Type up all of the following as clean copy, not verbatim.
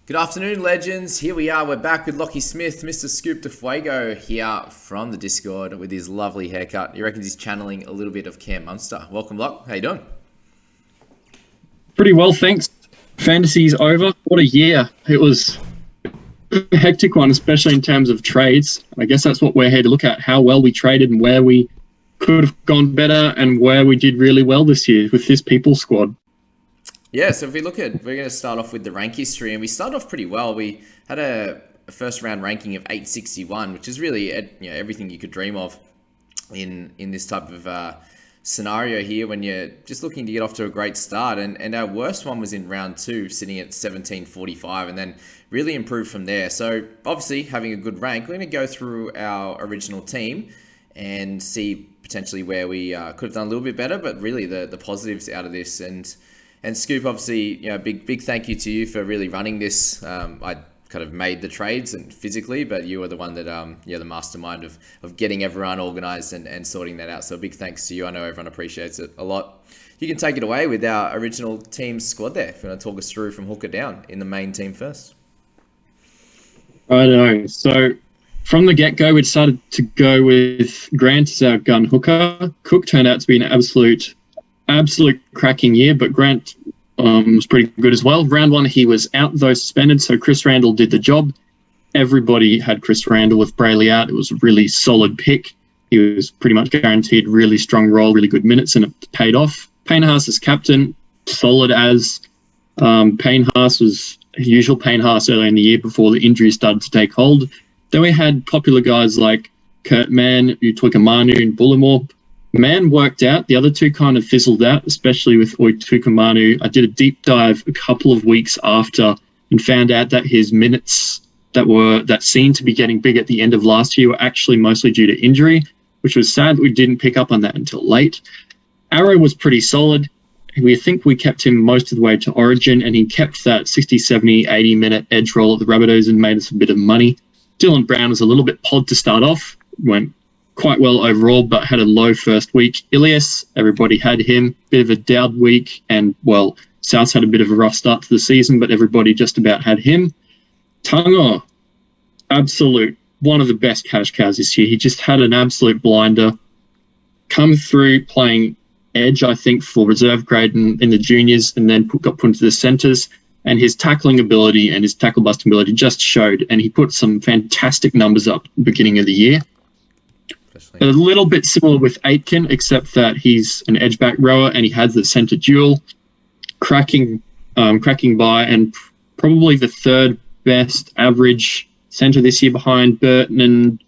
Good afternoon, legends. Here we are. We're back with Lockie Smith, Mr. Scoop de Fuego, here from the Discord with his lovely haircut. He reckons he's channeling a little bit of Cam Munster. Welcome, Lock. How you doing? Pretty well, thanks. Fantasy's over. What a year. It was a hectic one, especially in terms of trades. I guess that's what we're here to look at, how well we traded and where we could have gone better and where we did really well this year with this people squad. Yeah, so if we look at, we're going to start off with the rank history, and we started off pretty well. We had a first round ranking of 861, which is really everything you could dream of in this type of scenario here when you're just looking to get off to a great start. And our worst one was in round 2, sitting at 1745, and then really improved from there. So obviously having a good rank, we're going to go through our original team and see potentially where we could have done a little bit better, but really the positives out of this. And Scoop, obviously, big thank you to you for really running this. I kind of made the trades and physically, but you were the one that, the mastermind of getting everyone organized and sorting that out. So a big thanks to you. I know everyone appreciates it a lot. You can take it away with our original team squad there. If you want to talk us through from hooker down in the main team first. I know. So from the get-go, we decided to go with Grant as our gun hooker. Cook turned out to be an absolute cracking year, but Grant was pretty good as well. Round 1, he was out, though suspended, so Chris Randall did the job. Everybody had Chris Randall with Brayley out. It was a really solid pick. He was pretty much guaranteed really strong role, really good minutes, and it paid off. Payne Haas as captain, solid as Payne Haas was usual Payne Haas earlier in the year before the injury started to take hold. Then we had popular guys like Kurt Mann, Utoikamanu, and Bullimore. Man worked out. The other two kind of fizzled out, especially with Oitukamanu. I did a deep dive a couple of weeks after and found out that his minutes that seemed to be getting big at the end of last year were actually mostly due to injury, which was sad that we didn't pick up on that until late. Arrow was pretty solid. We think we kept him most of the way to Origin, and he kept that 60, 70, 80-minute edge roll at the Rabbitohs and made us a bit of money. Dylan Brown was a little bit pod to start off, went quite well overall, but had a low first week. Ilias, everybody had him. Bit of a dowd week, and, well, Souths had a bit of a rough start to the season, but everybody just about had him. Tungo, absolute, one of the best cash cows this year. He just had an absolute blinder. Come through playing edge, I think, for reserve grade in the juniors, and then got put into the centres. And his tackling ability and his tackle busting ability just showed, and he put some fantastic numbers up at the beginning of the year. A little bit similar with Aitken, except that he's an edge-back rower and he has the centre duel, cracking by, and probably the third best average centre this year behind Burton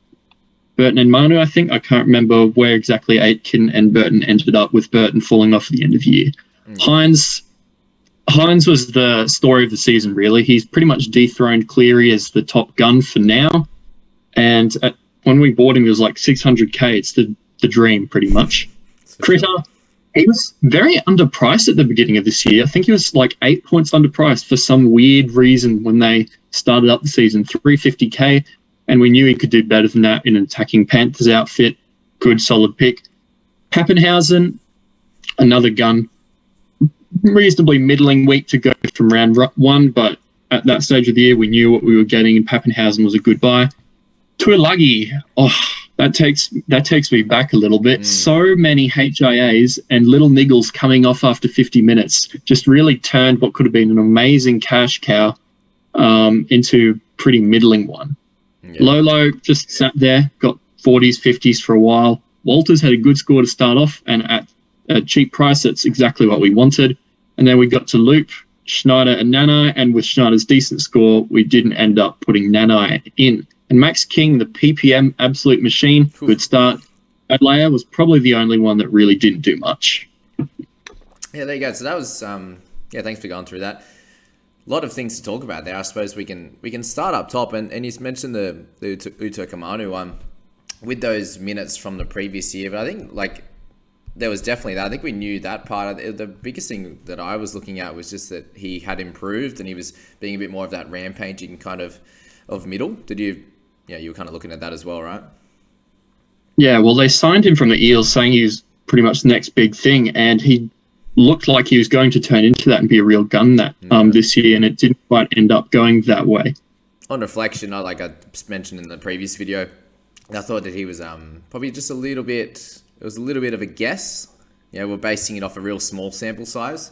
and Manu, I think. I can't remember where exactly Aitken and Burton ended up, with Burton falling off at the end of the year. Hines was the story of the season, really. He's pretty much dethroned Cleary as the top gun for now, and when we bought him, it was like 600k. It's the dream, pretty much. Critter, he was very underpriced at the beginning of this year. I think he was like 8 points underpriced for some weird reason when they started up the season. 350k, and we knew he could do better than that in an attacking Panthers outfit. Good, solid pick. Pappenhausen, another gun. Reasonably middling week to go from round 1, but at that stage of the year, we knew what we were getting, and Pappenhausen was a good buy. Tuilagi, that takes me back a little bit. So many HIAs and little niggles coming off after 50 minutes just really turned what could have been an amazing cash cow into pretty middling one. Yeah. Lolo just sat there, got 40s, 50s for a while. Walters had a good score to start off, and at a cheap price, that's exactly what we wanted. And then we got to Loop, Schneider, and Nanai, and with Schneider's decent score, we didn't end up putting Nanai in. And Max King, the PPM absolute machine, good start. Adlaya was probably the only one that really didn't do much. Yeah, there you go. So that was, thanks for going through that. A lot of things to talk about there. I suppose we can start up top, and you mentioned the Utoikamanu one with those minutes from the previous year, but I think there was definitely that. I think we knew that part. The biggest thing that I was looking at was just that he had improved and he was being a bit more of that rampaging kind of middle. Did you? Yeah, you were kind of looking at that as well, right? Yeah, well, they signed him from the Eels saying he was pretty much the next big thing, and he looked like he was going to turn into that and be a real gun that this year, and it didn't quite end up going that way. On reflection, like I mentioned in the previous video, I thought that he was probably just a little bit. It was a little bit of a guess. We're basing it off a real small sample size,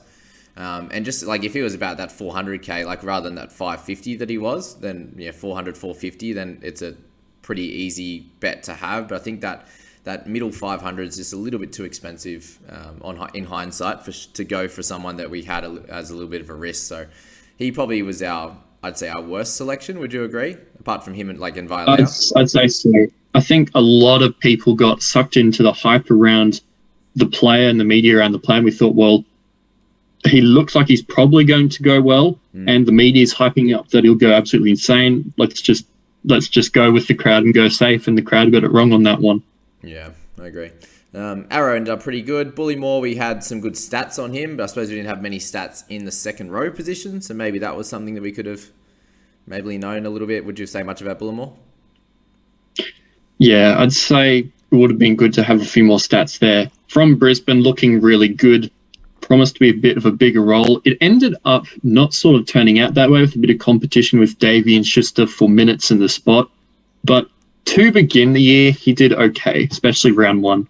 and just like if he was about that 400k, like rather than that 550 that he was, then 400, 450, then it's a pretty easy bet to have. But I think that middle 500 is just a little bit too expensive in hindsight to go for someone that we had as a little bit of a risk. So he probably was I'd say our worst selection. Would you agree? Apart from him and Violea? I'd say so. I think a lot of people got sucked into the hype around the player and the media around the player. And we thought, well, he looks like he's probably going to go well, and the media is hyping up that he'll go absolutely insane. Let's just go with the crowd and go safe, and the crowd got it wrong on that one. Yeah, I agree. Arrow ended up pretty good. Bullymore, we had some good stats on him, but I suppose we didn't have many stats in the second row position, so maybe that was something that we could have maybe known a little bit. Would you say much about Bullymore? Yeah, I'd say it would have been good to have a few more stats there. From Brisbane, looking really good, promised to be a bit of a bigger role. It ended up not sort of turning out that way, with a bit of competition with Davey and Schuster for minutes in the spot. But to begin the year, he did okay, especially round one.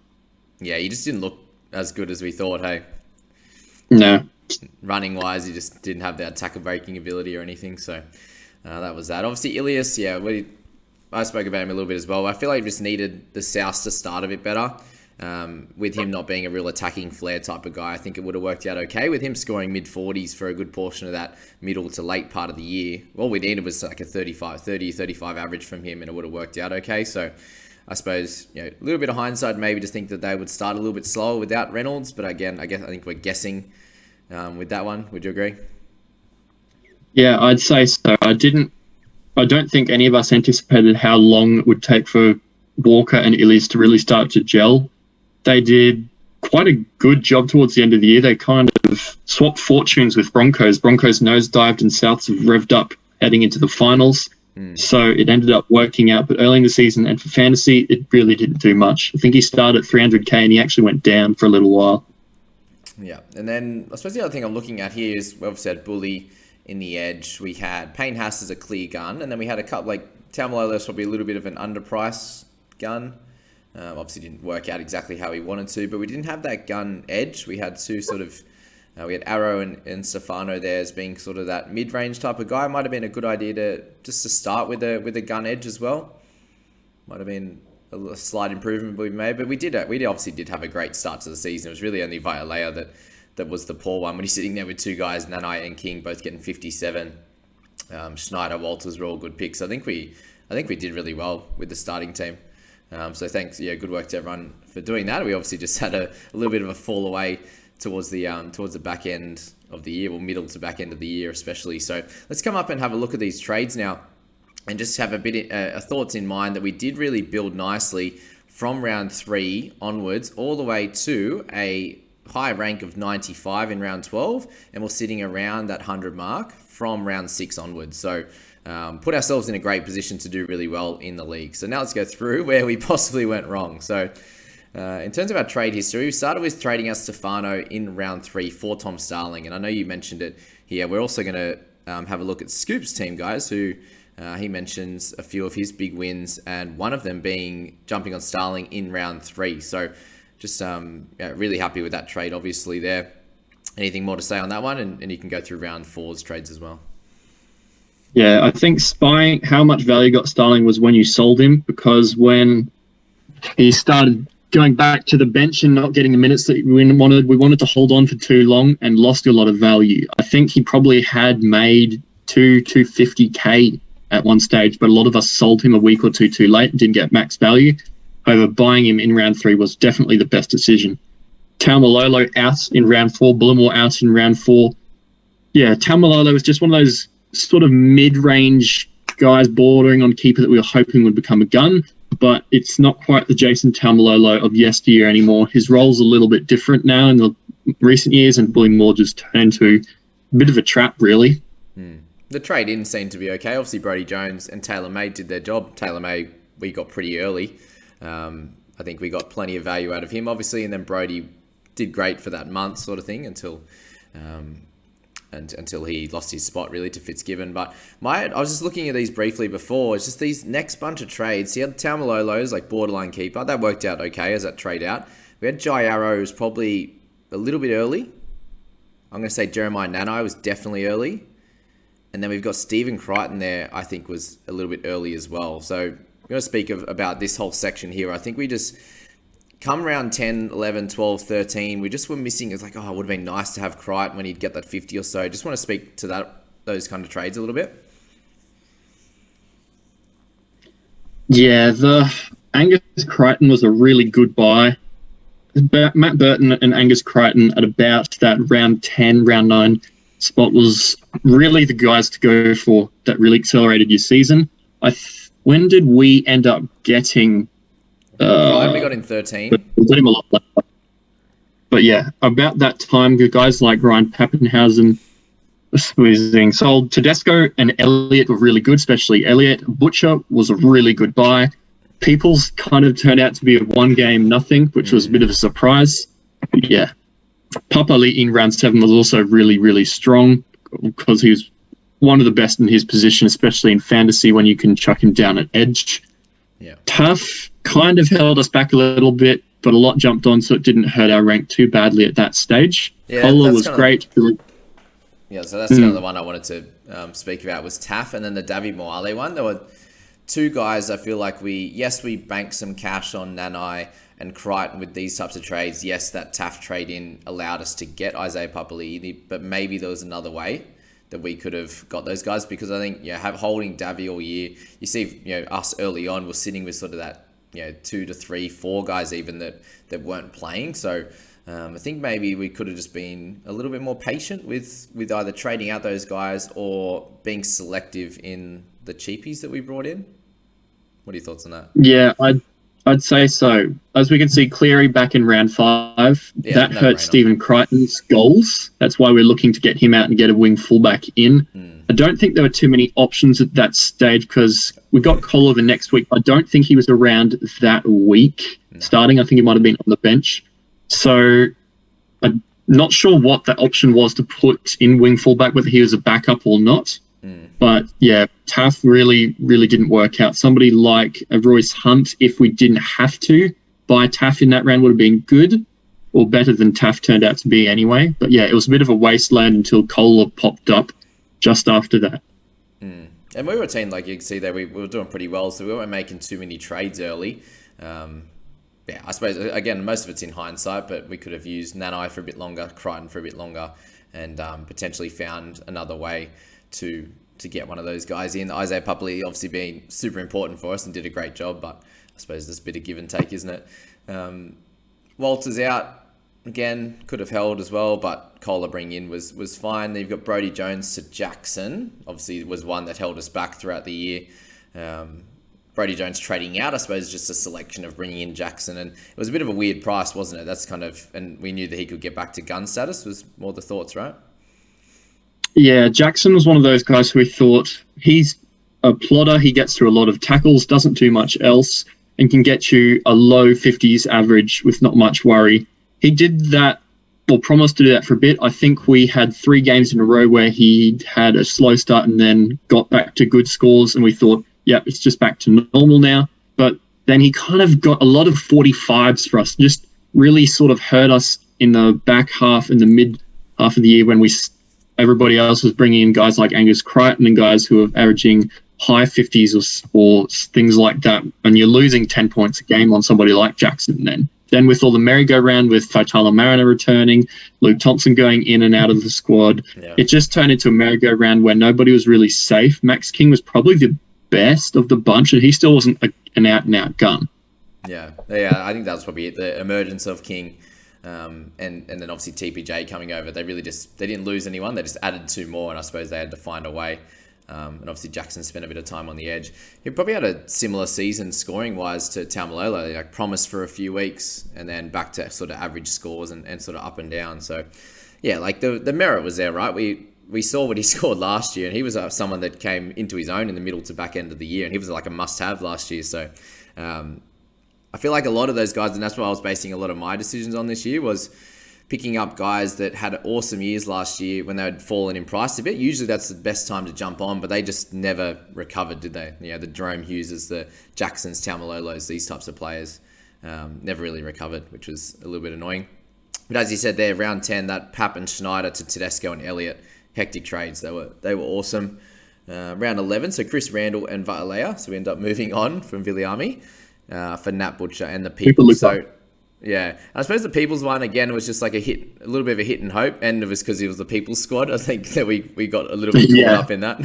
Yeah, he just didn't look as good as we thought, hey? No. Running wise, he just didn't have that tackle breaking ability or anything, so that was that. Obviously, Ilias, I spoke about him a little bit as well. I feel like he just needed the South to start a bit better. With him not being a real attacking flair type of guy, I think it would have worked out okay. With him scoring mid-40s for a good portion of that middle to late part of the year, all we needed was like a 35 average from him, and it would have worked out okay. So I suppose, a little bit of hindsight, maybe just think that they would start a little bit slower without Reynolds. But again, I think we're guessing with that one. Would you agree? Yeah, I'd say so. I don't think any of us anticipated how long it would take for Walker and Ilias to really start to gel. They did quite a good job towards the end of the year. They kind of swapped fortunes with Broncos. Broncos nosedived and Souths have revved up heading into the finals. So it ended up working out. But early in the season and for fantasy, it really didn't do much. I think he started at 300k and he actually went down for a little while. Yeah, and then I suppose the other thing I'm looking at here is we obviously had Bully in the edge. We had Payne Haas as a clear gun, and then we had a couple like Taumalolo's probably a little bit of an underpriced gun. Obviously didn't work out exactly how he wanted to, but we didn't have that gun edge. We had two sort of, we had Arrow and Stefano there as being sort of that mid-range type of guy. Might have been a good idea to start with a gun edge as well. Might have been a slight improvement we made, but we obviously did have a great start to the season. It was really only Violea that was the poor one when he's sitting there with two guys, Nanai and King, both getting 57. Schneider, Walters were all good picks. I think we did really well with the starting team. So thanks, good work to everyone for doing that. We obviously just had a little bit of a fall away towards the back end of the year, or middle to back end of the year especially. So let's come up and have a look at these trades now, and just have a bit of thoughts in mind that we did really build nicely from round 3 onwards, all the way to a high rank of 95 in round 12, and we're sitting around that 100 mark from round 6 onwards. So put ourselves in a great position to do really well in the league. So now let's go through where we possibly went wrong. So in terms of our trade history, we started with trading out Stefano in round 3 for Tom Starling. And I know you mentioned it here. We're also going to have a look at Scoop's team, guys, who he mentions a few of his big wins, and one of them being jumping on Starling in round 3. So just really happy with that trade, obviously, there. Anything more to say on that one? And you can go through round 4's trades as well. Yeah, I think spying how much value got Starling was when you sold him, because when he started going back to the bench and not getting the minutes that we wanted to hold on for too long and lost a lot of value. I think he probably had made 250k at one stage, but a lot of us sold him a week or two too late and didn't get max value. However, buying him in round 3 was definitely the best decision. Taumalolo out in round 4, Bullimore out in round 4. Yeah, Taumalolo was just one of those sort of mid-range guys bordering on keeper that we were hoping would become a gun, but it's not quite the Jason Taumalolo of yesteryear anymore. His role's a little bit different now in the recent years, and Bullimore just turned into a bit of a trap, really. The trade-in seemed to be okay. Obviously, Brodie Jones and Taylor May did their job. Taylor May, we got pretty early. I think we got plenty of value out of him, obviously, and then Brodie did great for that month sort of thing until until he lost his spot really to Fitzgibbon. But I was just looking at these briefly before. It's just these next bunch of trades. He had Taumalolo's like borderline keeper. That worked out okay as that trade out. We had Jai Arrows probably a little bit early. I'm going to say Jeremiah Nanai was definitely early. And then we've got Stephen Crichton there, I think was a little bit early as well. So I'm going to speak about this whole section here. I think we just come around 10, 11, 12, 13, we just were missing. It's like, oh, it would have been nice to have Crichton when he'd get that 50 or so. Just want to speak to those kind of trades a little bit. Yeah, the Angus Crichton was a really good buy. Matt Burton and Angus Crichton at about that round 10, round 9 spot was really the guys to go for that really accelerated your season. When did we end up getting... Crichton we got in 13. We got him a lot later. But yeah, about that time, the guys like Ryan Pappenhausen was being sold. Tedesco and Elliott were really good, especially Elliott. Butcher was a really good buy. Peoples kind of turned out to be a one-game nothing, which was a bit of a surprise. But yeah, Papali in round 7 was also really, really strong because he was one of the best in his position, especially in fantasy when you can chuck him down at edge. Yeah. Tough kind of held us back a little bit, but a lot jumped on, so it didn't hurt our rank too badly at that stage. Yeah, Kohler was great. Yeah, so that's kind of the one I wanted to speak about was Taff, and then the David Moale one. There were two guys I feel like we banked some cash on Nanai and Crichton with these types of trades. Yes, that Taff trade-in allowed us to get Isaiah Papali'i, but maybe there was another way that we could have got those guys, because I think holding Davy all year, you see us early on, we're sitting with sort of that 2 to 3, 4 guys even that weren't playing. So I think maybe we could have just been a little bit more patient with either trading out those guys or being selective in the cheapies that we brought in. What are your thoughts on that? Yeah, I'd say so. As we can see, Cleary back in round 5, that hurt Stephen Crichton's goals. That's why we're looking to get him out and get a wing fullback in. I don't think there were too many options at that stage because we got Kohler the next week. I don't think he was around that week starting. I think he might have been on the bench. So I'm not sure what that option was to put in wing fullback, whether he was a backup or not. But yeah, Taff really, really didn't work out. Somebody like a Royce Hunt, if we didn't have to buy Taff in that round, would have been good or better than Taff turned out to be anyway. But yeah, it was a bit of a wasteland until Kohler popped up just after that. And we were a team, like you can see there, we were doing pretty well, so we weren't making too many trades early. Yeah, I suppose, again, most of it's in hindsight, but we could have used Nanai for a bit longer, Crichton for a bit longer, and potentially found another way to get one of those guys in. Isaiah Papali obviously being super important for us and did a great job, but I suppose there's a bit of give and take, isn't it? Walter's out again, could have held as well, but Kohler bringing in was fine. Then you've got Brodie Jones to Jackson, obviously was one that held us back throughout the year. Brodie Jones trading out, I suppose, just a selection of bringing in Jackson, and it was a bit of a weird price, wasn't it? That's kind of, and we knew that he could get back to gun status, was more the thoughts, right? Yeah, Jackson was one of those guys who we thought he's a plotter. He gets through a lot of tackles, doesn't do much else, and can get you a low 50s average with not much worry. He did that, or promised to do that for a bit. I think we had 3 games in a row where he had a slow start and then got back to good scores, and we thought, yeah, it's just back to normal now. But then he kind of got a lot of 45s for us, just really sort of hurt us in the back half and the mid half of the year when everybody else was bringing in guys like Angus Crichton and guys who are averaging high 50s or things like that. And you're losing 10 points a game on somebody like Jackson then. Then with all the merry-go-round with Faitala Mariner returning, Luke Thompson going in and out of the squad, It just turned into a merry-go-round where nobody was really safe. Max King was probably the best of the bunch, and he still wasn't an out-and-out gun. Yeah, I think that was probably it, the emergence of King. And then obviously TPJ coming over, they didn't lose anyone. They just added 2 more, and I suppose they had to find a way. And obviously Jackson spent a bit of time on the edge. He probably had a similar season scoring-wise to Taumalolo, like promised for a few weeks and then back to sort of average scores and sort of up and down. So yeah, like the merit was there, right? We saw what he scored last year, and he was someone that came into his own in the middle to back end of the year, and he was like a must-have last year. So I feel like a lot of those guys, and that's what I was basing a lot of my decisions on this year, was picking up guys that had awesome years last year when they had fallen in price a bit. Usually that's the best time to jump on, but they just never recovered, did they? You know, the Jerome Hugheses, the Jacksons, Taumalolos, these types of players never really recovered, which was a little bit annoying. But as you said there, round 10, that Pap and Schneider to Tedesco and Elliott, hectic trades. They were awesome. Round 11, so Chris Randall and Va'alea. So we end up moving on from Viliami for Nat Butcher and the People. So yeah, I suppose the People's one again was just like a little bit of a hit and hope, and it was because it was the People's squad. I think that we got a little bit caught up in that.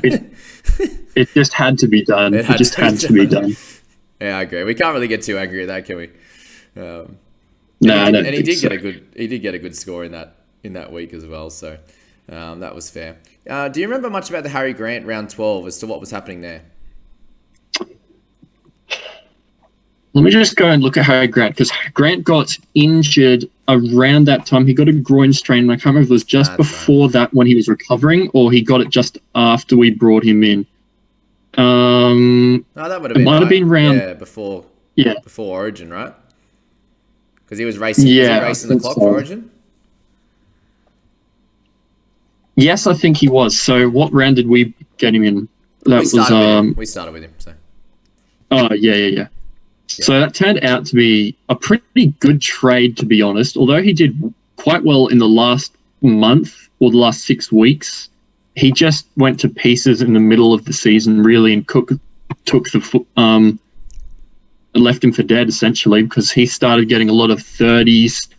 It just had to be done. It just had to be done. Yeah, I agree. We can't really get too angry at that, can we? No, he did get a good score in that week as well. So that was fair. Do you remember much about the Harry Grant round 12 as to what was happening there? Let me just go and look at Harry Grant, because Grant got injured around that time. He got a groin strain, and I can't remember if it was just before that when he was recovering, or he got it just after we brought him in. That would have been. It might have been round before Origin, right? Because he was racing. Yeah, was he racing the clock for Origin? Yes, I think he was. So, what round did we get him in? We started with him. So. Oh yeah. So that turned out to be a pretty good trade, to be honest. Although he did quite well in the last month or the last 6 weeks, he just went to pieces in the middle of the season, really, and Cook took the left him for dead, essentially, because he started getting a lot of 30s,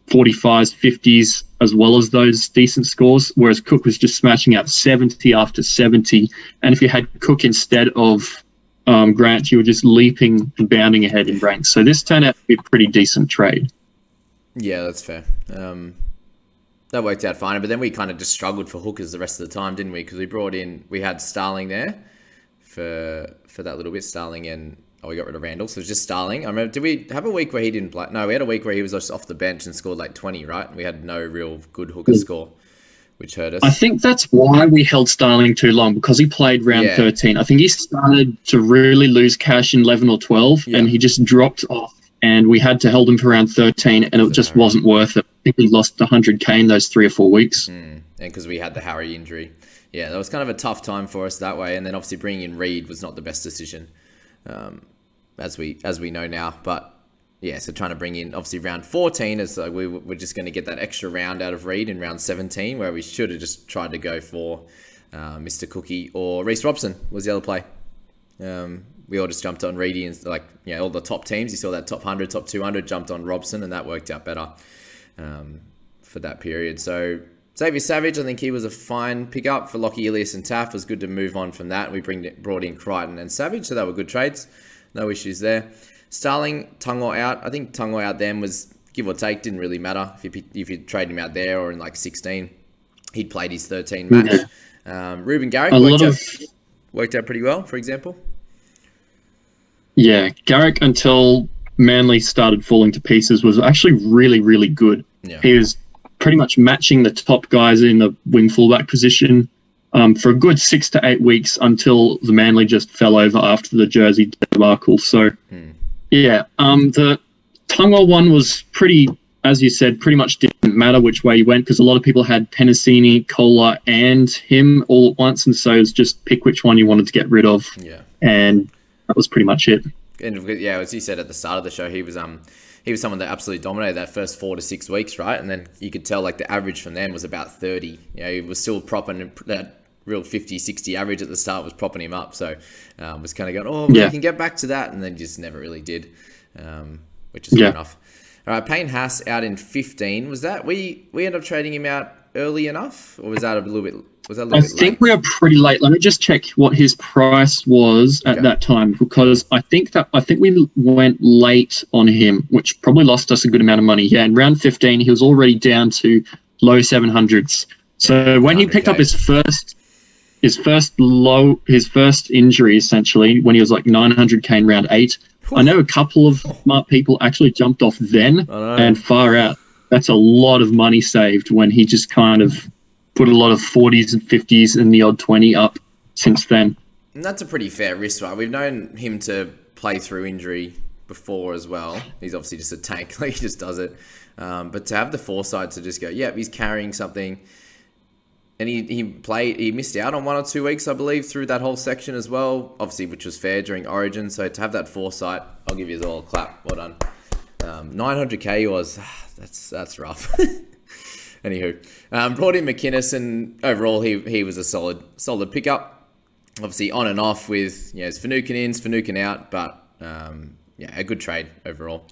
45s, 50s, as well as those decent scores, whereas Cook was just smashing out 70 after 70. And if you had Cook instead of Grant, you were just leaping and bounding ahead in ranks. So this turned out to be a pretty decent trade. Yeah, that's fair. That worked out fine. But then we kind of just struggled for hookers the rest of the time, didn't we? Because we had Starling there for that little bit. Starling and we got rid of Randall. So it was just Starling. I remember, did we have a week where he didn't play? No, we had a week where he was just off the bench and scored like 20, right? We had no real good hooker score, which hurt us. I think that's why we held Starling too long, because he played round 13. I think he started to really lose cash in 11 or 12, and he just dropped off, and we had to hold him for round 13, and it just wasn't worth it. I think we lost 100k in those 3 or 4 weeks. And because we had the Harry injury. Yeah, that was kind of a tough time for us that way, and then obviously bringing in Reed was not the best decision, as we know now, but... Yeah, so trying to bring in, obviously, round 14 is like we were just going to get that extra round out of Reed in round 17, where we should have just tried to go for Mr. Cookie or Reece Robson was the other play. We all just jumped on Reedy and all the top teams. You saw that top 100, top 200 jumped on Robson, and that worked out better for that period. So Xavier Savage, I think he was a fine pickup for Lockie, Ilias and Taff. It was good to move on from that. We brought in Crichton and Savage, so they were good trades. No issues there. Starling, Tungo out. I think Tungo out then was give or take, didn't really matter if you trade him out there or in like 16. He'd played his 13 match. Ruben Garrick worked out pretty well, for example. Yeah, Garrick, until Manly started falling to pieces, was actually really, really good. Yeah. He was pretty much matching the top guys in the wing fullback position for a good 6 to 8 weeks until the Manly just fell over after the Jersey debacle. So, the Tungo one was pretty, as you said, pretty much didn't matter which way you went, because a lot of people had Penasini, Kohler, and him all at once, and so it was just pick which one you wanted to get rid of. Yeah. And that was pretty much it. And yeah, as you said at the start of the show, he was someone that absolutely dominated that first 4 to 6 weeks, right? And then you could tell like the average from them was about 30. You know, he was still propping that real 50, 60 average at the start was propping him up. So was kind of going, we can get back to that, and then just never really did, which is fair enough. All right, Payne Haas out in 15. Was that we ended up trading him out early enough, or was that a little bit? I think we are pretty late. Let me just check what his price was at that time, because I think we went late on him, which probably lost us a good amount of money. Yeah, in round 15, he was already down to low 700s. So when he picked up his first injury, essentially, when he was like 900k in round 8, I know a couple of smart people actually jumped off then, and far out. That's a lot of money saved when he just kind of put a lot of 40s and 50s and the odd 20 up since then. And that's a pretty fair risk, right? We've known him to play through injury before as well. He's obviously just a tank, like he just does it. But to have the foresight to just go, yep, he's carrying something. And he missed out on 1 or 2 weeks, I believe, through that whole section as well, obviously, which was fair during Origin. So to have that foresight, I'll give you all a clap. Well done. 900k was, that's rough. Anywho, brought in McInnes, and overall he was a solid pickup. Obviously on and off with, it's Finucane in, Finucane out, but a good trade overall.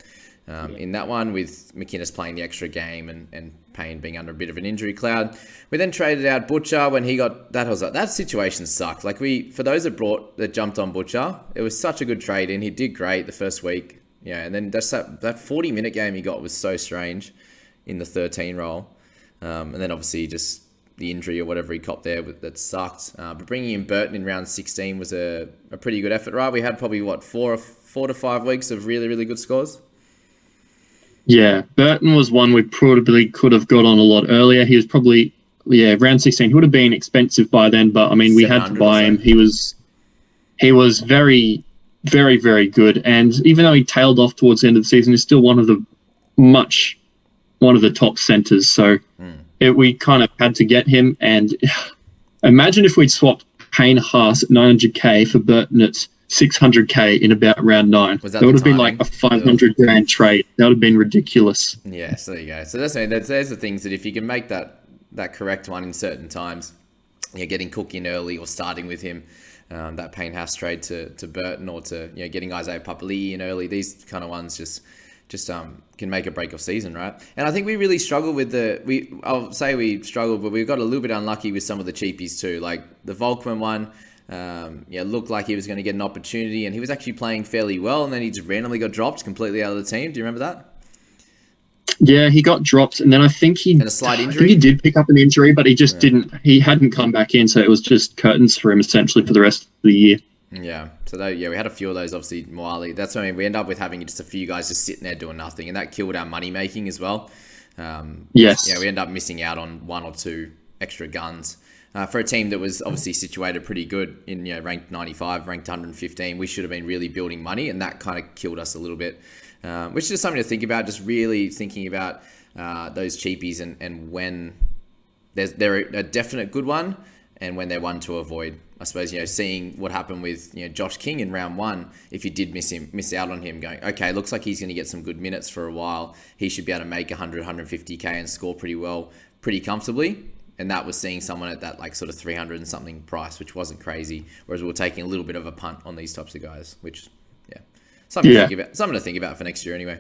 In that one, with McInnes playing the extra game and Payne being under a bit of an injury cloud. We then traded out Butcher when he got that. That situation sucked. Like for those that jumped on Butcher, it was such a good trade in. He did great the first week. Yeah, and then that 40-minute game he got was so strange in the 13 role. And then obviously just the injury or whatever he copped there that sucked. But bringing in Burton in round 16 was a pretty good effort, right? We had probably, 4 to 5 weeks of really, really good scores? Yeah, Burton was one we probably could have got on a lot earlier. He was probably, round 16. He would have been expensive by then, but I mean, we had to buy him. He was very, very, very good. And even though he tailed off towards the end of the season, he's still one of the top centers. So we kind of had to get him. And imagine if we'd swapped Payne Haas at 900k for Burton at 600k in about round 9. That would have been like a 500 grand trade. That would have been ridiculous. Yeah, so there you go. So there's the things that if you can make that correct one in certain times, getting Cook in early or starting with him, that Payne Haas trade to Burton, or to getting Isaiah Papali'i in early, these kind of ones just can make a break of season, right? And I think we really struggled with I'll say we struggled, but we got a little bit unlucky with some of the cheapies too, like the Volkman one. Looked like he was going to get an opportunity, and he was actually playing fairly well, and then he just randomly got dropped completely out of the team. Do you remember that? Yeah, he got dropped, and then I think and a slight injury. I think he did pick up an injury, but he just didn't. He hadn't come back in, so it was just curtains for him essentially for the rest of the year. Yeah. So we had a few of those. Obviously, Moali. That's what I mean. We end up with having just a few guys just sitting there doing nothing, and that killed our money making as well. Yes. Yeah, we end up missing out on 1 or 2 extra guns. For a team that was obviously situated pretty good in ranked 95, ranked 115, we should have been really building money, and that kind of killed us a little bit, which is just something to think about, just really thinking about those cheapies and when they're a definite good one and when they're one to avoid. I suppose, seeing what happened with Josh King in round 1, if you did miss out on him, going, okay, looks like he's going to get some good minutes for a while. He should be able to make 100, 150k and score pretty well, pretty comfortably. And that was seeing someone at that sort of 300 and something price, which wasn't crazy. Whereas we were taking a little bit of a punt on these types of guys, which, something to think about for next year anyway.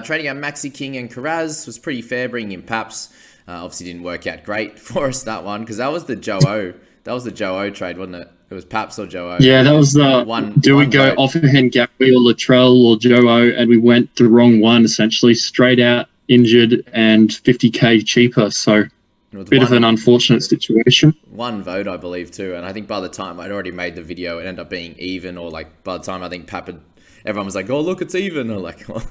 Trading out Maxi King and Carraz was pretty fair, bringing in Paps. Obviously didn't work out great for us, that one, because that was the Joe O. That was the Joe O trade, wasn't it? It was Paps or Joe O. Yeah, that was the one. Do we go Offerhand Gappy or Latrell or Joe O? And we went the wrong one, essentially, straight out, injured, and 50k cheaper. So bit of an unfortunate situation. 1 vote, I believe, too. And I think by the time I'd already made the video, it ended up being even, or by the time I think everyone was like, oh, look, it's even. Or well,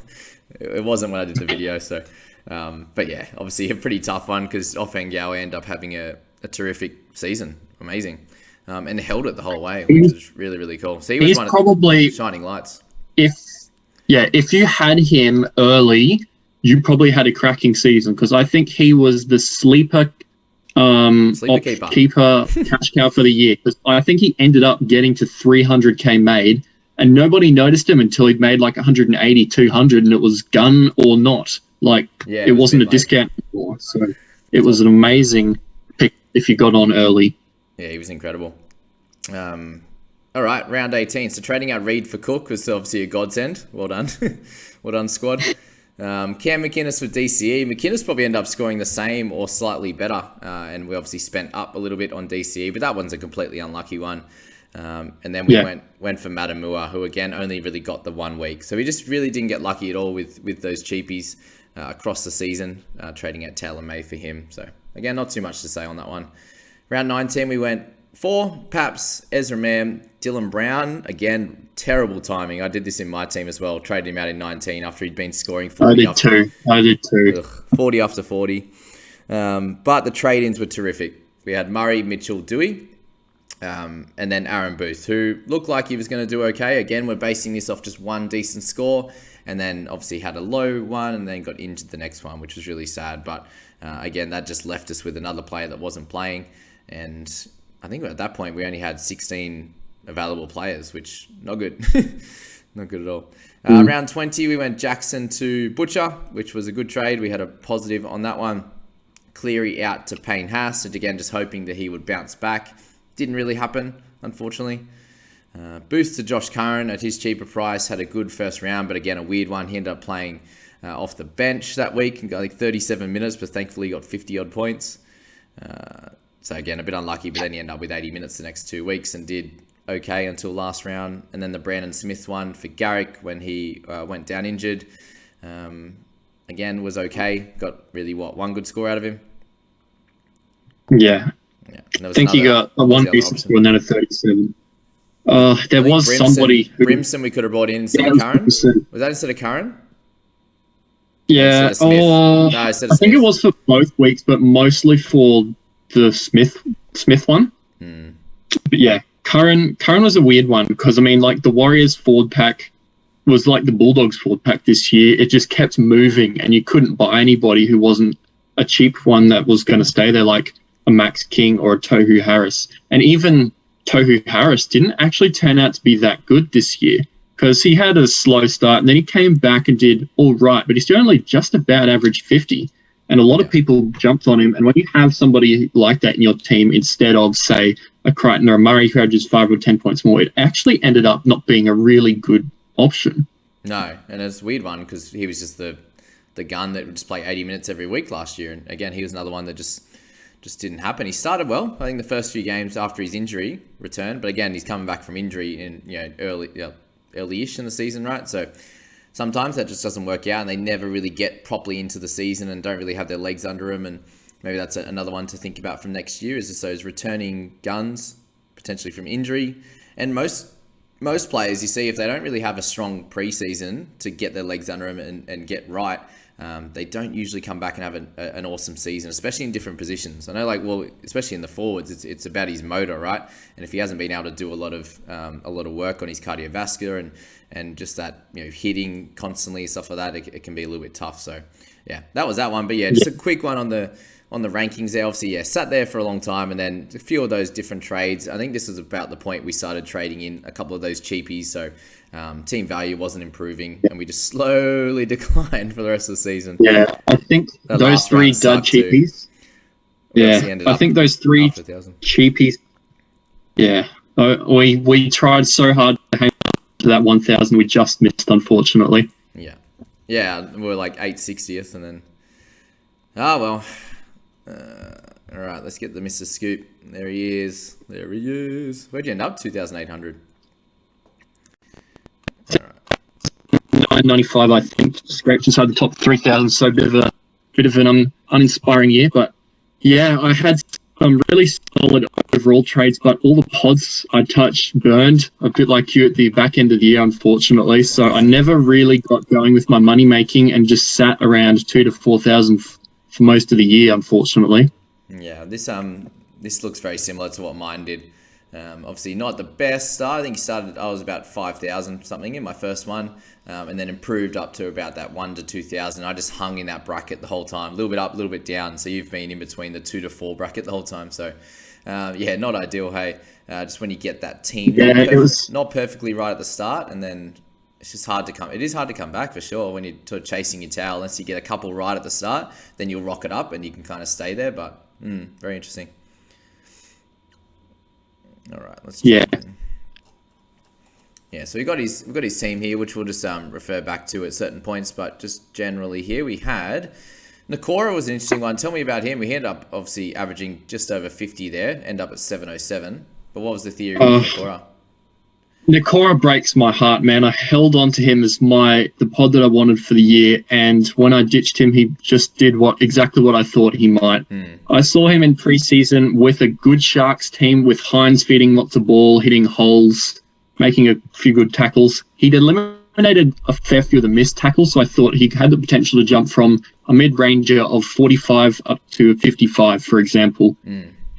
it wasn't when I did the video. So, but yeah, obviously a pretty tough one, because Offengawa ended up having a terrific season. Amazing. And held it the whole way, which is really, really cool. So he was one probably of the shining lights. If you had him early, you probably had a cracking season, because I think he was the sleeper keeper cash cow for the year. Because I think he ended up getting to 300k made, and nobody noticed him until he'd made 180, 200, and it was gun or not. It wasn't a discount anymore. So it was an amazing pick if you got on early. Yeah, he was incredible. All right, round 18. So trading out Reed for Cook was obviously a godsend. Well done. Well done, squad. Cam McInnes for DCE. McInnes probably ended up scoring the same or slightly better. And we obviously spent up a little bit on DCE, but that one's a completely unlucky one. And then we went for Matamua, who again only really got the 1 week. So we just really didn't get lucky at all with those cheapies across the season, trading out Taylor May for him. So again, not too much to say on that one. Round 19, we went 4, Paps, Ezra Mam, Dylan Brown. Again, terrible timing. I did this in my team as well. Traded him out in 19 after he'd been scoring 40. I did too. 40 after 40. But the trade-ins were terrific. We had Murray, Mitchell, Dewey. And then Aaron Booth, who looked like he was going to do okay. Again, we're basing this off just one decent score, and then obviously had a low one and then got injured the next one, which was really sad. But again, that just left us with another player that wasn't playing. And I think at that point, we only had 16 available players, which not good. Not good at all. Round 20, we went Jackson to Butcher, which was a good trade. We had a positive on that one. Cleary out to Payne Haas, and again, just hoping that he would bounce back. Didn't really happen, unfortunately. Boost to Josh Curran at his cheaper price. Had a good first round, but again, a weird one. He ended up playing off the bench that week and got like 37 minutes, but thankfully he got 50-odd points. So again, a bit unlucky, but then he ended up with 80 minutes the next 2 weeks and did okay until last round. And then the Brandon Smith one for Garrick when he went down injured. Again, was okay. Got really, one good score out of him? Yeah. I think he got a one decent score and then a 37. There was Brimson, somebody who... Brimson we could have brought in instead of Curran. Was that instead of Curran? Yeah. Instead of no, instead of I think it was for both weeks, but mostly for the Smith one. But yeah, Curran was a weird one because, I mean, like the Warriors forward pack was like the Bulldogs forward pack this year. It just kept moving and you couldn't buy anybody who wasn't a cheap one that was going to stay there, like a Max King or a Tohu Harris. And even Tohu Harris didn't actually turn out to be that good this year because he had a slow start and then he came back and did all right, but he's still only just about average 50. And a lot of people jumped on him. And when you have somebody like that in your team instead of, say, a Crichton or a Murray who averages 5 or 10 points more, it actually ended up not being a really good option. No, and it's a weird one because he was just the gun that would just play 80 minutes every week last year. And again, he was another one that just didn't happen. He started well, I think, the first few games after his injury returned. But again, he's coming back from injury in early-ish in the season, right? So sometimes that just doesn't work out and they never really get properly into the season and don't really have their legs under them. And maybe that's another one to think about from next year is just those returning guns, potentially from injury. And most players, you see, if they don't really have a strong preseason to get their legs under them and get right, they don't usually come back and have an awesome season, especially in different positions. I know, especially in the forwards, it's about his motor, right? And if he hasn't been able to do a lot of work on his cardiovascular and just that, hitting constantly, stuff like that, it can be a little bit tough. So yeah, that was that one. But yeah, just a quick one on the rankings there. Obviously, sat there for a long time and then a few of those different trades. I think this was about the point we started trading in a couple of those cheapies. So team value wasn't improving and we just slowly declined for the rest of the season. Yeah, I think those three dud cheapies. Yeah, I think those three cheapies. Yeah, we tried so hard to hang on to that 1,000. We just missed, unfortunately. Yeah, we were like 860th and then... well... all right, let's get the Mr. Scoop. There he is. Where'd you end up? 2,800. All right. 995, I think. Scraped inside the top 3,000. So a bit of an uninspiring year. But yeah, I had some really solid overall trades, but all the pods I touched burned, a bit like you at the back end of the year, unfortunately. So I never really got going with my money making and just sat around 2,000 to 4,000 for most of the year, unfortunately. Yeah, this looks very similar to what mine did. Obviously not the best start. I think I was about 5,000 something in my first one, and then improved up to about that 1,000 to 2,000. I just hung in that bracket the whole time, a little bit up, a little bit down. So you've been in between the 2 to 4 bracket the whole time. So not ideal. Hey, just when you get that team not perfectly right at the start, and then it's just hard to come. It is hard to come back for sure when you're sort of chasing your tail. Unless you get a couple right at the start, then you'll rock it up and you can kind of stay there. But very interesting. All right, let's check. Yeah. So we've got his team here, which we'll just refer back to at certain points. But just generally here, we had Nakora was an interesting one. Tell me about him. We ended up obviously averaging just over 50 there. End up at 707. But what was the theory with Nakora? Nakora breaks my heart, man. I held on to him as the pod that I wanted for the year, and when I ditched him, he just did exactly what I thought he might. I saw him in preseason with a good Sharks team, with Hines feeding lots of ball, hitting holes, making a few good tackles. He'd eliminated a fair few of the missed tackles, so I thought he had the potential to jump from a mid-ranger of 45 up to 55, for example.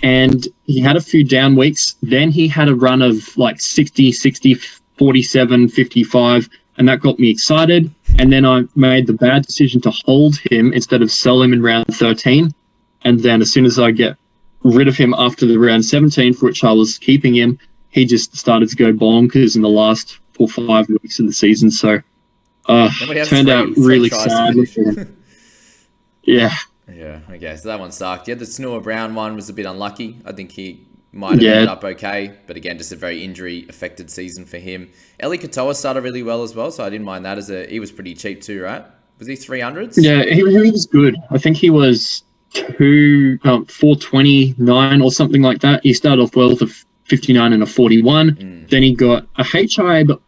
and he had a few down weeks. Then he had a run of like 60, 60, 47, 55, and that got me excited. And then I made the bad decision to hold him instead of sell him in round 13. And then as soon as I get rid of him after the round 17, for which I was keeping him, he just started to go bonkers in the last 4 or 5 weeks of the season. So turned out really sad. Yeah. Yeah, okay, so that one sucked. Yeah, the Snore Brown one was a bit unlucky. I think he might have ended up okay, but again, just a very injury-affected season for him. Eli Katoa started really well as well, so I didn't mind that. He was pretty cheap too, right? Was he 300s? Yeah, he was good. I think he was 429 or something like that. He started off well with a 59 and a 41. Then he got a HI but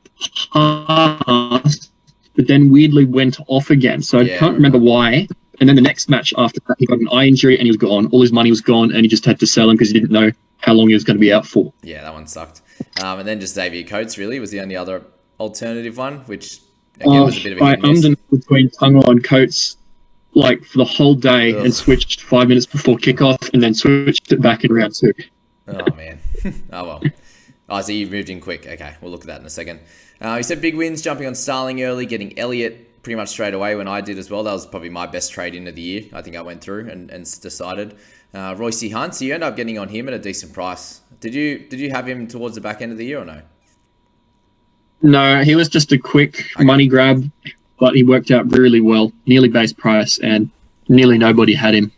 passed, but then weirdly went off again. So I can't remember why. And then the next match after that, he got an eye injury and he was gone. All his money was gone, and he just had to sell him because he didn't know how long he was going to be out for. Yeah, that one sucked. And then just Xavier Coates really was the only other alternative one, which again was a bit of a hit and miss. I ummed between Tungo and Coates like for the whole day and switched 5 minutes before kickoff, and then switched it back in round 2. Oh man. Oh well. Oh, so you moved in quick. Okay, we'll look at that in a second. You said big wins, jumping on Starling early, getting Elliott pretty much straight away when I did as well. That was probably my best trade in of the year. I think I went through and decided. Royce Hunt, so you end up getting on him at a decent price. Did you have him towards the back end of the year or no? No, he was just a quick money grab, but he worked out really well. Nearly base price, and nearly nobody had him.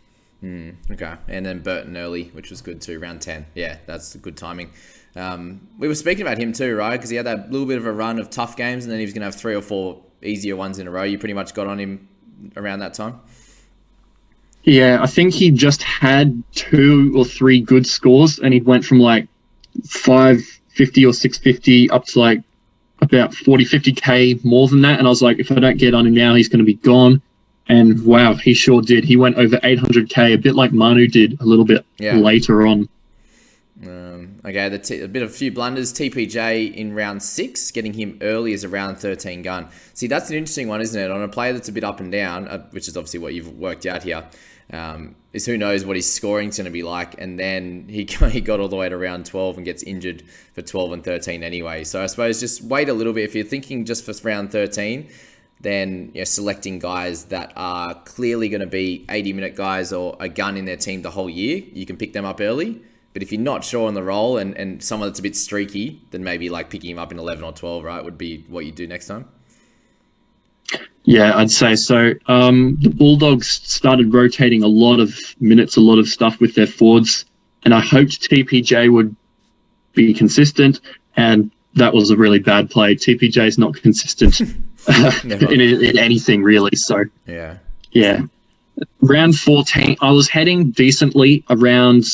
Okay, and then Burton early, which was good too, round 10. Yeah, that's good timing. We were speaking about him too, right? Because he had that little bit of a run of tough games, and then he was going to have 3 or 4 easier ones in a row. You pretty much got on him around that time? Yeah, I think he just had 2 or 3 good scores, and he went from like 550 or 650 up to like about 40, 50K more than that. And I was like, if I don't get on him now, he's going to be gone. And wow, he sure did. He went over 800K, a bit like Manu did a little bit later on. Okay, a few blunders. TPJ in round 6, getting him early as a round 13 gun. See, that's an interesting one, isn't it? On a player that's a bit up and down, which is obviously what you've worked out here, is who knows what his scoring's going to be like. And then he got all the way to round 12 and gets injured for 12 and 13 anyway. So I suppose just wait a little bit. If you're thinking just for round 13, then selecting guys that are clearly going to be 80-minute guys or a gun in their team the whole year, you can pick them up early. But if you're not sure on the role and someone that's a bit streaky, then maybe like picking him up in 11 or 12, right, would be what you do next time. Yeah, I'd say so. The Bulldogs started rotating a lot of minutes, a lot of stuff with their forwards, and I hoped TPJ would be consistent, and that was a really bad play. TPJ is not consistent in anything, really. So, yeah. Round 14, I was heading decently around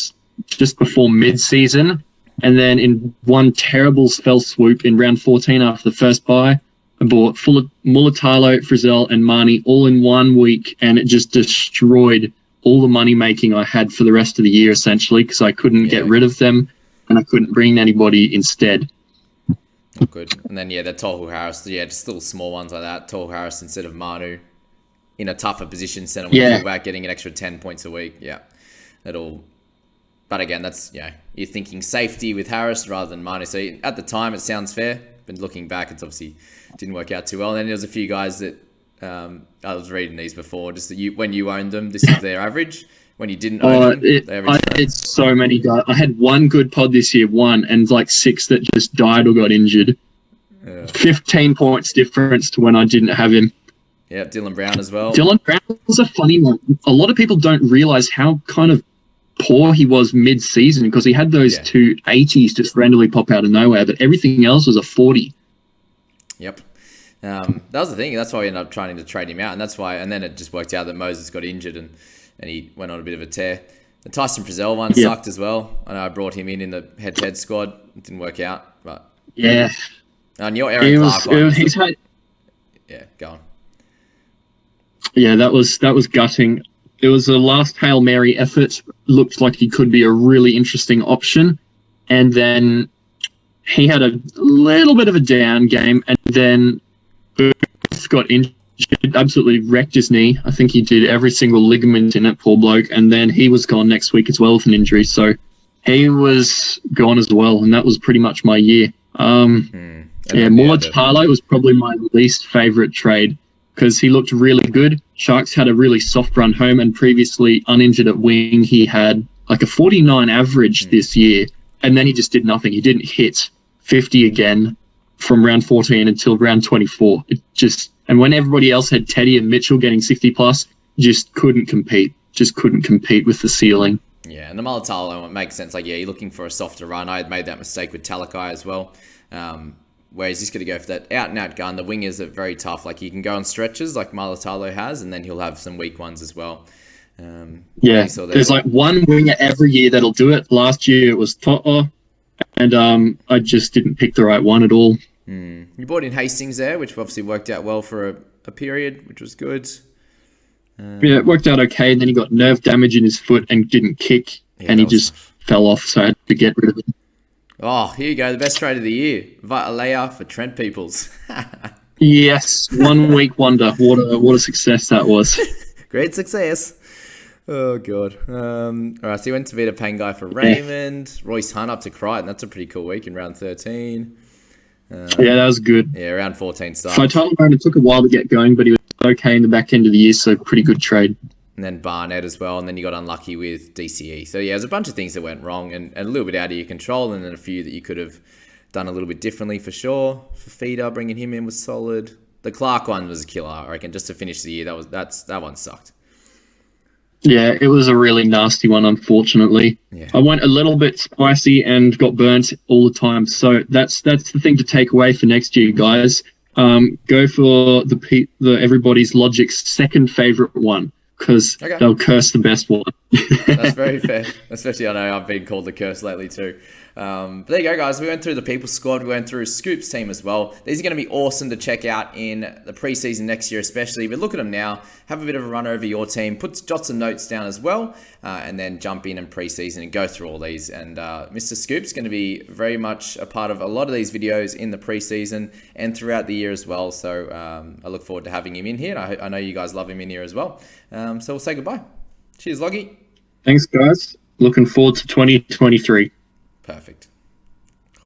just before mid-season, and then in one terrible spell swoop in round 14 after the first bye, I bought Mulatalo, Frizzell, and Marnie all in 1 week, and it just destroyed all the money making I had for the rest of the year, essentially, because I couldn't get rid of them, and I couldn't bring anybody instead. Oh, good. And then, the Tohu Harris, just little small ones like that. Tohu Harris instead of Manu in a tougher position, send him fullback, getting an extra 10 points a week. Yeah, But again, that's, you're thinking safety with Harris rather than Manu. So at the time, it sounds fair. But looking back, it's obviously didn't work out too well. And then there was a few guys that I was reading these before, just that when you owned them, this is their average. When you didn't own them, I had so many guys. I had one good pod this year, and like 6 that just died or got injured. 15 points difference to when I didn't have him. Yeah, Dylan Brown as well. Dylan Brown was a funny one. A lot of people don't realise how kind of poor he was mid-season, because he had those 2 80s just randomly pop out of nowhere, but everything else was a 40. Yep. That was the thing. That's why we ended up trying to trade him out, and then it just worked out that Moses got injured and he went on a bit of a tear. The Tyson Frizzell one sucked as well. I know I brought him in the head-to-head squad. It didn't work out, but and your Aaron Clark one. Go on. Yeah, that was gutting. It was a last Hail Mary effort. Looked like he could be a really interesting option. And then he had a little bit of a down game, and then Booth got injured, absolutely wrecked his knee. I think he did every single ligament in it, poor bloke. And then he was gone next week as well with an injury. So he was gone as well, and that was pretty much my year. Mulatalo was probably my least favourite trade because he looked really good. Sharks had a really soft run home, and previously uninjured at wing, he had like a 49 average this year, and then he just did nothing. He didn't hit 50 again from round 14 until round 24. And when everybody else had Teddy and Mitchell getting 60 plus, just couldn't compete. Just couldn't compete with the ceiling. Yeah, and the Mulatalo, it makes sense. Like, yeah, you're looking for a softer run. I had made that mistake with Talakai as well. Where he's just going to go for that out-and-out gun. The wingers are very tough. Like, he can go on stretches like Mulatalo has, and then he'll have some weak ones as well. There's like one winger every year that'll do it. Last year it was To'o, and I just didn't pick the right one at all. You brought in Hastings there, which obviously worked out well for a period, which was good. It worked out okay, and then he got nerve damage in his foot and didn't kick, and he just fell off, so I had to get rid of him. Oh, here you go, the best trade of the year. Vitalea for Trent Peoples. Yes, 1 week wonder. What a success that was. Great success. Oh, God. All right, so you went to Vita Pangai for Raymond. Royce Hunt up to Crichton. That's a pretty cool week in round 13. That was good. Yeah, round 14 starts. It took a while to get going, but he was okay in the back end of the year, so pretty good trade. And then Barnett as well, and then you got unlucky with DCE. So, yeah, there's a bunch of things that went wrong and a little bit out of your control, and then a few that you could have done a little bit differently for sure. For Feeder, bringing him in was solid. The Clark one was a killer, I reckon, just to finish the year. That one sucked. Yeah, it was a really nasty one, unfortunately. Yeah. I went a little bit spicy and got burnt all the time. So that's the thing to take away for next year, guys. Go for the everybody's Logic's second favorite one, because they'll curse the best one. That's very fair. Especially, I know I've been called the curse lately too. But there you go, guys. We went through the People squad. We went through Scoop's team as well. These are going to be awesome to check out in the preseason next year, especially. But look at them now. Have a bit of a run over your team. Jot some notes down as well, and then jump in preseason and go through all these. And Mr. Scoop's going to be very much a part of a lot of these videos in the preseason and throughout the year as well. So I look forward to having him in here. And I know you guys love him in here as well. So we'll say goodbye. Cheers, Loggy. Thanks, guys. Looking forward to 2023. Perfect.